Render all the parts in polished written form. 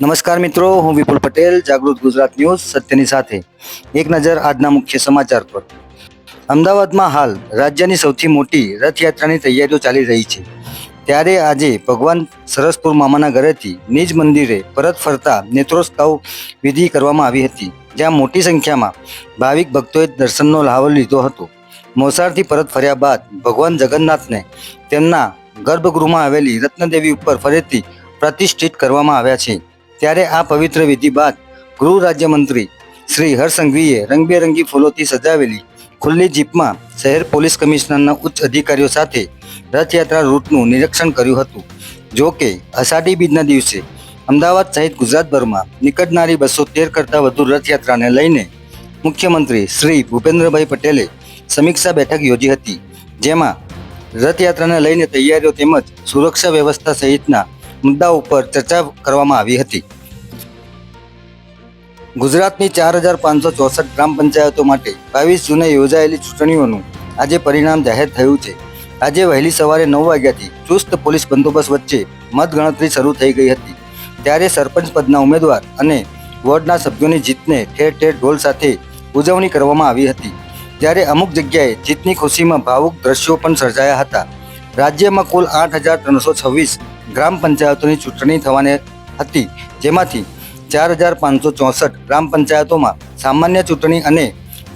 નમસ્કાર મિત્રો, હું વિપુલ પટેલ, જાગૃત ગુજરાત ન્યૂઝ સત્યની સાથે એક નજર આજના મુખ્ય સમાચાર પર। અમદાવાદમાં હાલ રાજ્યની સૌથી મોટી રથયાત્રાની તૈયારીઓ ચાલી રહી છે, ત્યારે આજે ભગવાન સરસપુર મામાના ઘરેથી નિજ મંદિરે પરત ફરતા નેત્રોત્સવ વિધિ કરવામાં આવી હતી, જ્યાં મોટી સંખ્યામાં ભાવિક ભક્તોએ દર્શનનો લહાવો લીધો હતો। મોસાળથી પરત ફર્યા બાદ ભગવાન જગન્નાથને તેમના ગર્ભગૃહમાં આવેલી રત્નદેવી ઉપર ફરીથી પ્રતિષ્ઠિત કરવામાં આવ્યા છે। ત્યારે આ પવિત્ર વિધિ બાદ ગૃહ રાજ્યમંત્રી શ્રી હર્ષ સંઘવીએ રંગબેરંગી ફૂલોથી સજાવેલી ખુલ્લી જીપમાં શહેર પોલીસ કમિશનરના ઉચ્ચ અધિકારીઓ સાથે રથયાત્રા રૂટનું નિરીક્ષણ કર્યું હતું। જો કે અષાઢી બીજના દિવસે અમદાવાદ સહિત ગુજરાતભરમાં નીકળનારી 213 કરતાં વધુ રથયાત્રાને લઈને મુખ્યમંત્રી શ્રી ભૂપેન્દ્રભાઈ પટેલે સમીક્ષા બેઠક યોજી હતી, જેમાં રથયાત્રાને લઈને તૈયારીઓ તેમજ સુરક્ષા વ્યવસ્થા સહિતના મુદ્દાઓ પર ચર્ચા કરવામાં આવી હતી। ગુજરાતની 4564 ગ્રામ પંચાયતો માટે 22 જૂને યોજાયેલી ચૂંટણીઓનું આજે પરિણામ જાહેર થયું છે। આજે વહેલી સવારે 9 વાગ્યાથી ચુસ્ત પોલીસ બંદોબસ્ત વચ્ચે મતગણતરી શરૂ થઈ ગઈ હતી, ત્યારે સરપંચ પદના ઉમેદવાર અને વોર્ડના સભ્યોની જીતને ઠેર ઠેર ઢોલ સાથે ઉજવણી કરવામાં આવી હતી, જ્યારે અમુક જગ્યાએ જીતની ખુશીમાં ભાવુક દ્રશ્યો પણ સર્જાયા હતા। રાજ્યમાં કુલ 8326 ગ્રામ પંચાયતોની ચૂંટણી થવાની હતી, જેમાંથી 4564 ગ્રામ પંચાયતોમાં સામાન્ય ચૂંટણી અને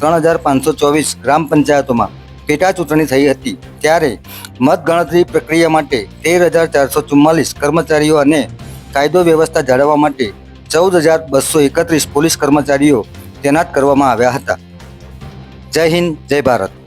3524 ગ્રામ પંચાયતોમાં પેટા ચૂંટણી થઈ હતી। ત્યારે મતગણતરી પ્રક્રિયા માટે 13444 કર્મચારીઓ અને કાયદો વ્યવસ્થા જાળવવા માટે 14231 પોલીસ કર્મચારીઓ તૈનાત કરવામાં આવ્યા હતા। જય હિન્દ, જય ભારત।